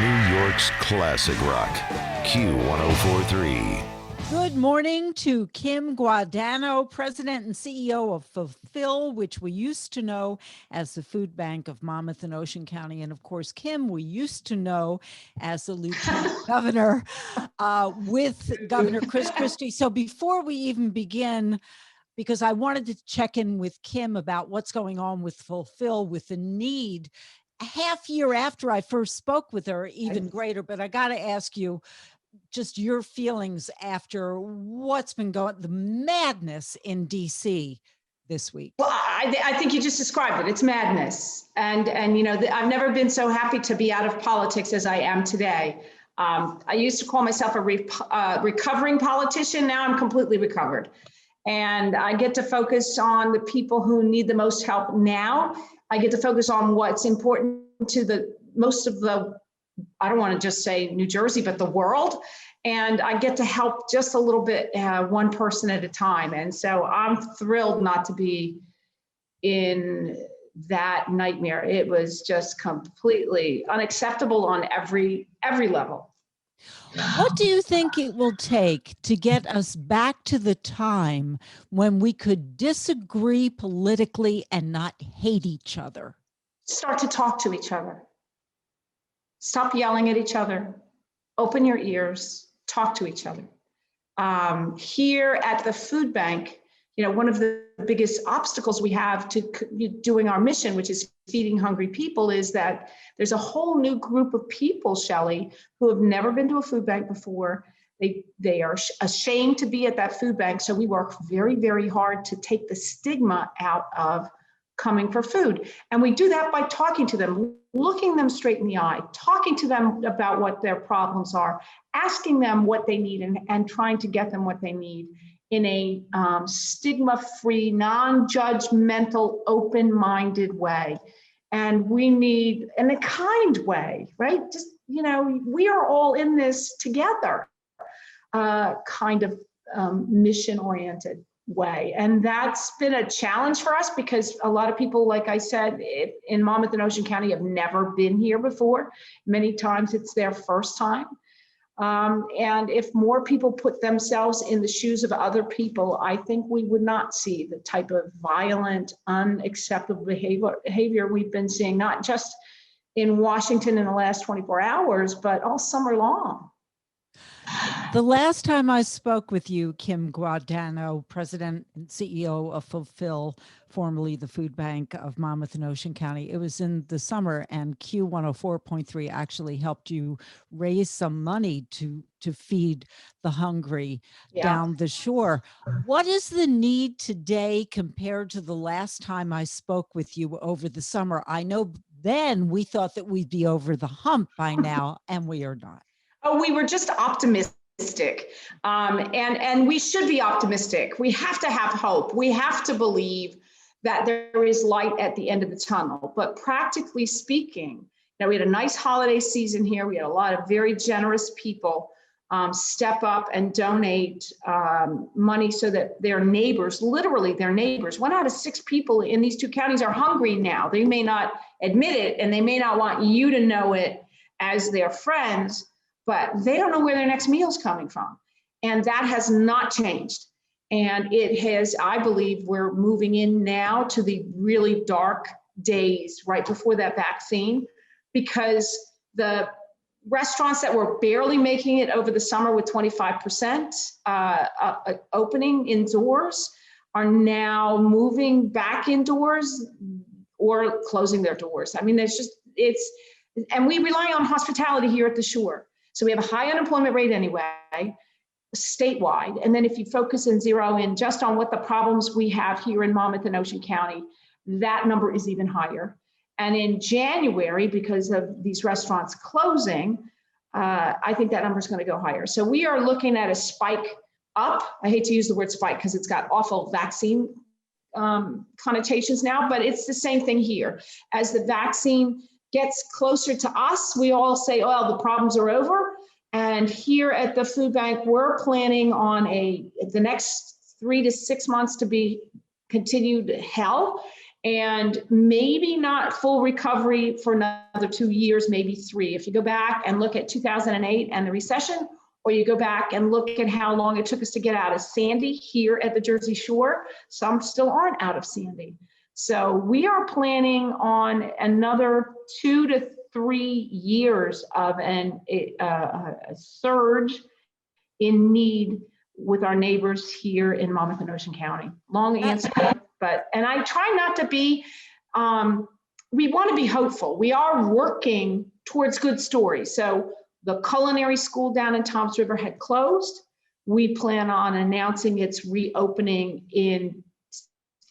New York's classic rock, Q1043. Good morning to Kim Guadagno, President and CEO of Fulfill, which we used to know as the Food Bank of Monmouth and Ocean County. And of course, Kim, we used to know as the Lieutenant Governor with Governor Chris Christie. So before we even begin, because I wanted to check in with Kim about what's going on with Fulfill, with the need, a half year after I first spoke with her, even greater. But I got to ask you, just your feelings after what's been going, the madness in DC this week. Well, I think you just described it. It's madness. And you know, I've never been so happy to be out of politics as I am today. I used to call myself a recovering politician. Now I'm completely recovered. And I get to focus on the people who need the most help now. I get to focus on what's important to the most of the, I don't want to just say New Jersey, but the world. And I get to help just a little bit, one person at a time. And so I'm thrilled not to be in that nightmare. It was just completely unacceptable on every level. What do you think it will take to get us back to the time when we could disagree politically and not hate each other? Start to talk to each other. Stop yelling at each other. Open your ears. Talk to each other. Here at the food bank, you know, one of the biggest obstacles we have to doing our mission, which is feeding hungry people, is that there's a whole new group of people, Shelley, who have never been to a food bank before. They are ashamed to be at that food bank. So we work very, very hard to take the stigma out of coming for food. And we do that by talking to them, looking them straight in the eye, talking to them about what their problems are, asking them what they need, and trying to get them what they need in a stigma-free, non-judgmental, open-minded way. And we need, in a kind way, right? Just, you know, we are all in this together, kind of mission-oriented way. And that's been a challenge for us because a lot of people, like I said, in Monmouth and Ocean County have never been here before. Many times it's their first time. And if more people put themselves in the shoes of other people, I think we would not see the type of violent, unacceptable behavior we've been seeing, not just in Washington in the last 24 hours, but all summer long. The last time I spoke with you, Kim Guadagno, President and CEO of Fulfill, formerly the Food Bank of Monmouth and Ocean County, it was in the summer, and Q104.3 actually helped you raise some money to feed the hungry down the shore. What is the need today compared to the last time I spoke with you over the summer? I know then we thought that we'd be over the hump by now, and we are not. Oh, we were just optimistic. And we should be optimistic. We have to have hope. We have to believe that there is light at the end of the tunnel. But practically speaking, we had a nice holiday season here. We had a lot of very generous people step up and donate money so that their neighbors, literally their neighbors, 1 out of 6 people in these 2 counties are hungry now. They may not admit it, and they may not want you to know it as their friends, but they don't know where their next meal is coming from. And that has not changed. And it has, I believe, we're moving in now to the really dark days right before that vaccine, because the restaurants that were barely making it over the summer with 25% opening indoors are now moving back indoors or closing their doors. I mean, and we rely on hospitality here at the shore. So we have a high unemployment rate anyway, statewide. And then if you focus and zero in just on what the problems we have here in Monmouth and Ocean County, that number is even higher. And in January, because of these restaurants closing, I think that number is going to go higher. So we are looking at a spike up. I hate to use the word spike because it's got awful vaccine connotations now, but it's the same thing here. As the vaccine gets closer to us, we all say, oh, the problems are over. And here at the food bank, we're planning on the next 3 to 6 months to be continued hell. and maybe not full recovery for another 2 years, maybe 3. If you go back and look at 2008 and the recession, or you go back and look at how long it took us to get out of Sandy here at the Jersey Shore, some still aren't out of Sandy. So we are planning on another 2 to 3 years of a surge in need with our neighbors here in Monmouth and Ocean County. Long answer, and I try not to be, we want to be hopeful. We are working towards good stories. So the culinary school down in Toms River had closed. We plan on announcing its reopening in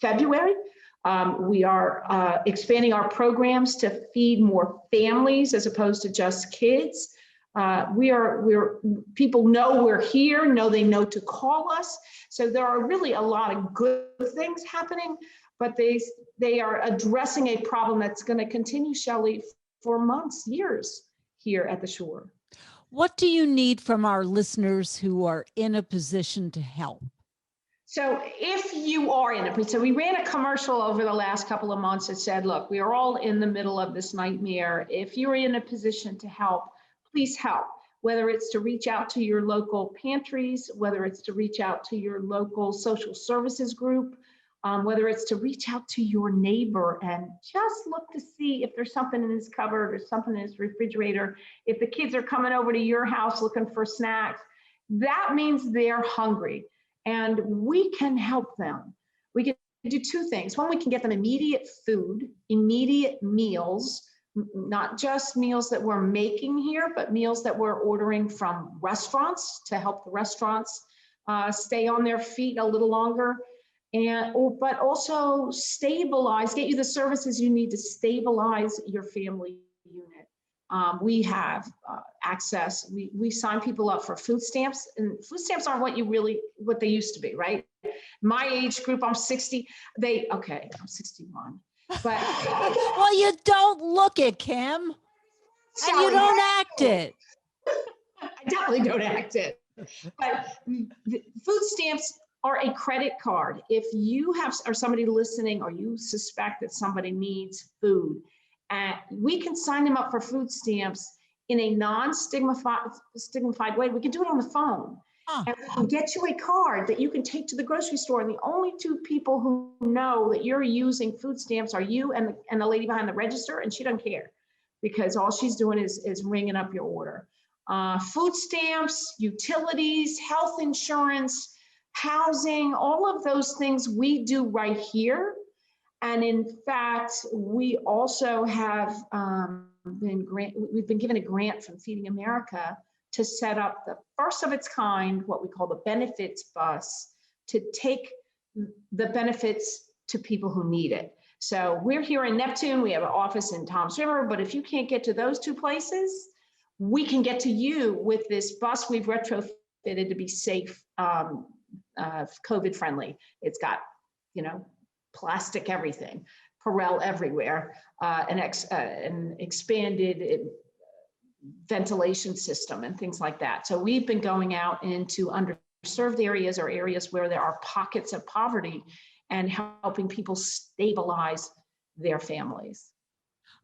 February. We are expanding our programs to feed more families as opposed to just kids. People know we're here, they know to call us. So there are really a lot of good things happening, but they are addressing a problem that's going to continue, Shelley, for months, years here at the shore. What do you need from our listeners who are in a position to help? So if you are in so we ran a commercial over the last couple of months that said, look, we are all in the middle of this nightmare. If you're in a position to help, please help, whether it's to reach out to your local pantries, whether it's to reach out to your local social services group, whether it's to reach out to your neighbor and just look to see if there's something in his cupboard or something in his refrigerator. If the kids are coming over to your house looking for snacks, that means they're hungry and we can help them. We can do 2 things. One, we can get them immediate food, immediate meals, not just meals that we're making here, but meals that we're ordering from restaurants to help the restaurants stay on their feet a little longer, but also get you the services you need to stabilize your family unit. We have access. We sign people up for food stamps, and food stamps aren't what they used to be, right? My age group, I'm 60. I'm 61. But well, you don't look it, Kim, and you don't act it. I definitely don't act it. But food stamps are a credit card. If you or somebody listening, or you suspect that somebody needs food, we can sign them up for food stamps in a non-stigmatized way. We can do it on the phone. And we can get you a card that you can take to the grocery store. And the only 2 people who know that you're using food stamps are you and the lady behind the register, and she doesn't care because all she's doing is ringing up your order. Food stamps, utilities, health insurance, housing, all of those things we do right here. And in fact, we also have we've been given a grant from Feeding America to set up the first of its kind, what we call the benefits bus, to take the benefits to people who need it. So we're here in Neptune, we have an office in Toms River, but if you can't get to those 2 places, we can get to you with this bus we've retrofitted to be safe, COVID friendly. It's got, plastic everything, Perel everywhere, an expanded ventilation system and things like that. So we've been going out into underserved areas or areas where there are pockets of poverty and helping people stabilize their families.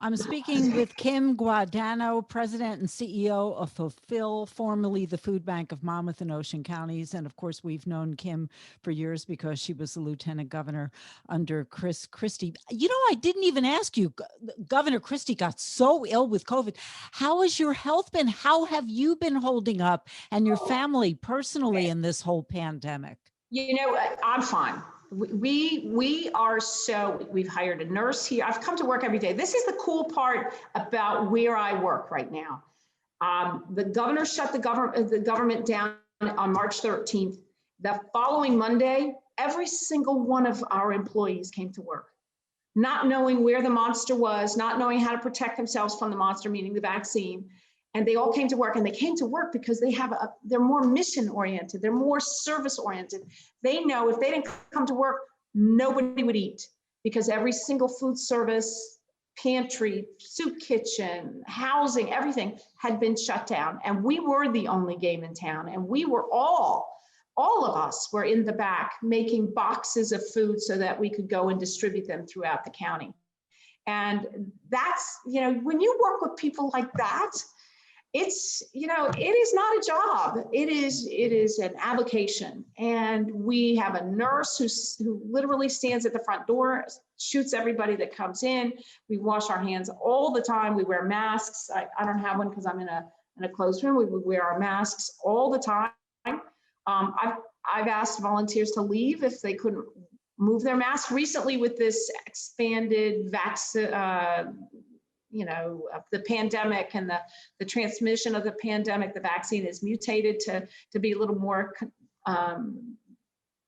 I'm speaking with Kim Guadagno, President and CEO of Fulfill, formerly the Food Bank of Monmouth and Ocean Counties. And of course, we've known Kim for years because she was the Lieutenant Governor under Chris Christie. I didn't even ask you, Governor Christie got so ill with COVID. How has your health been? How have you been holding up and your family personally in this whole pandemic? I'm fine. We've hired a nurse here. I've come to work every day. This is the cool part about where I work right now. The governor shut the government down on March 13th. The following Monday, every single one of our employees came to work, not knowing where the monster was, not knowing how to protect themselves from the monster, meaning the vaccine. And they all came to work, and they came to work because they're more mission oriented. They're more service oriented. They know if they didn't come to work, nobody would eat, because every single food service, pantry, soup kitchen, housing, everything had been shut down. And we were the only game in town. And we were all all of us were in the back making boxes of food so that we could go and distribute them throughout the county. And that's, when you work with people like that, it's, it is not a job. It is an avocation. And we have a nurse who literally stands at the front door, shoots everybody that comes in. We wash our hands all the time. We wear masks. I don't have one because I'm in a closed room. We would wear our masks all the time. I've asked volunteers to leave if they couldn't move their mask. Recently, with this expanded vaccine, the pandemic and the transmission of the pandemic, the vaccine is mutated to be a little more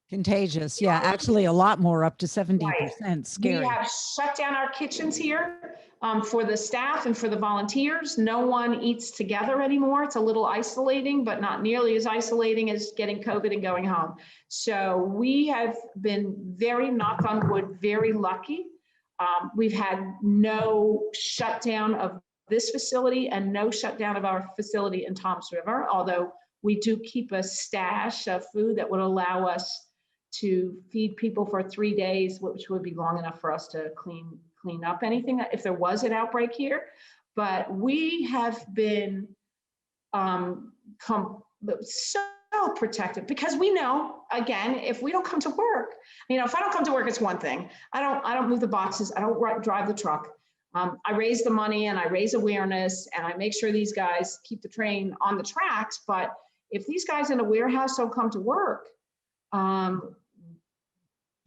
contagious. Yeah, actually a lot more, up to 70%. Right. Scary. We have shut down our kitchens here for the staff and for the volunteers. No one eats together anymore. It's a little isolating, but not nearly as isolating as getting COVID and going home. So we have been very, knock on wood, very lucky. We've had no shutdown of this facility and no shutdown of our facility in Toms River, although we do keep a stash of food that would allow us to feed people for 3 days, which would be long enough for us to clean up anything if there was an outbreak here. But we have been so protected because we know, again, if we don't come to work, if I don't come to work, it's one thing. I don't move the boxes. I don't drive the truck. I raise the money and I raise awareness and I make sure these guys keep the train on the tracks. But if these guys in a warehouse don't come to work,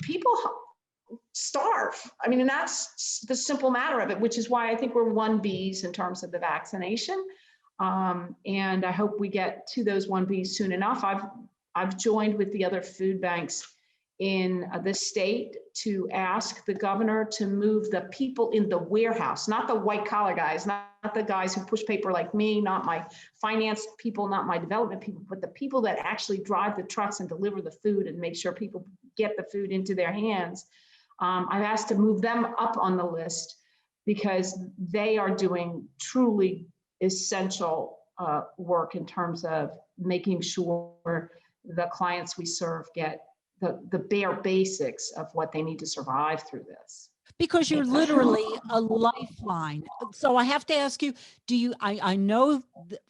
people starve. And that's the simple matter of it, which is why I think we're 1Bs in terms of the vaccination. And I hope we get to those 1Bs soon enough. I've joined with the other food banks in the state to ask the governor to move the people in the warehouse, not the white collar guys, not the guys who push paper like me, not my finance people, not my development people, but the people that actually drive the trucks and deliver the food and make sure people get the food into their hands. I've asked to move them up on the list because they are doing truly essential work in terms of making sure the clients we serve get the bare basics of what they need to survive through this. Because you're literally a lifeline. So I have to ask you, I know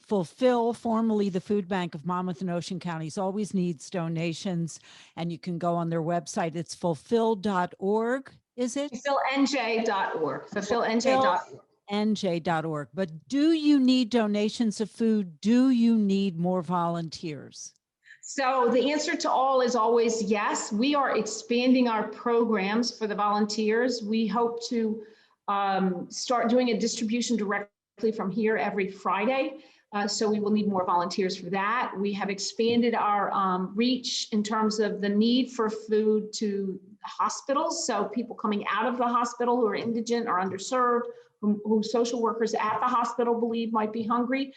Fulfill, formerly the Food Bank of Monmouth and Ocean Counties, always needs donations, and you can go on their website. It's fulfill.org, is it? Fulfillnj.org, fulfillnj.org. nj.org. But do you need donations of food? Do you need more volunteers? So the answer to all is always yes. We are expanding our programs for the volunteers. We hope to start doing a distribution directly from here every Friday. So we will need more volunteers for that. We have expanded our reach in terms of the need for food to hospitals. So people coming out of the hospital who are indigent or underserved, who social workers at the hospital believe might be hungry.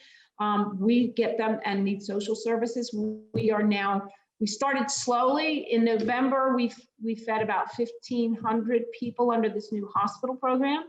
We get them and need social services. We started slowly. In November, we fed about 1,500 people under this new hospital program.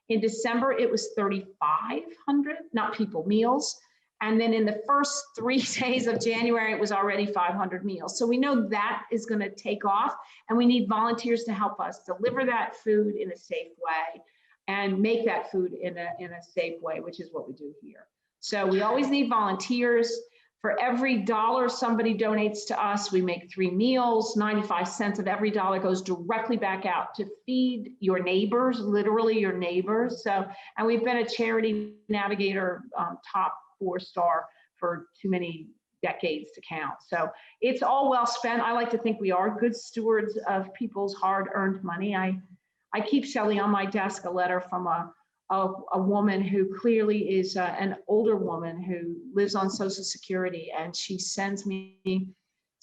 In December, it was 3,500, not people, meals. And then in the first 3 days of January, it was already 500 meals. So we know that is going to take off, and we need volunteers to help us deliver that food in a safe way and make that food in a safe way, which is what we do here. So we always need volunteers. For every $1 somebody donates to us, we make 3 meals. 95 cents of every dollar goes directly back out to feed your neighbors, literally your neighbors. So, and we've been a Charity Navigator top 4-star for too many decades to count. So it's all well spent. I like to think we are good stewards of people's hard-earned money. I keep, Shelley, on my desk a letter from a woman who clearly is an older woman who lives on Social Security, and she sends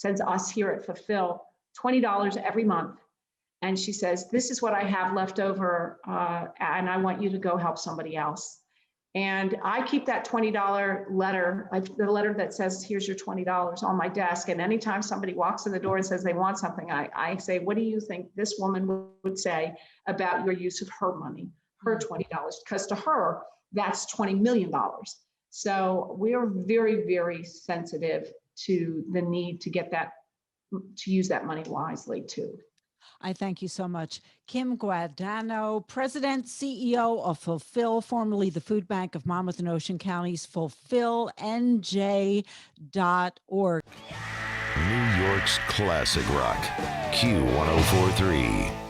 us here at Fulfill $20 every month. And she says, this is what I have left over, and I want you to go help somebody else. And I keep that $20 letter, the letter that says, here's your $20 on my desk. And anytime somebody walks in the door and says they want something, I say, what do you think this woman would say about your use of her money? Her $20, because to her, that's $20 million. So we're very, very sensitive to the need to get that to use that money wisely too. I thank you so much. Kim Guadagno, President, CEO of Fulfill, formerly the Food Bank of Monmouth and Ocean Counties, fulfillnj.org. New York's classic rock, Q1043.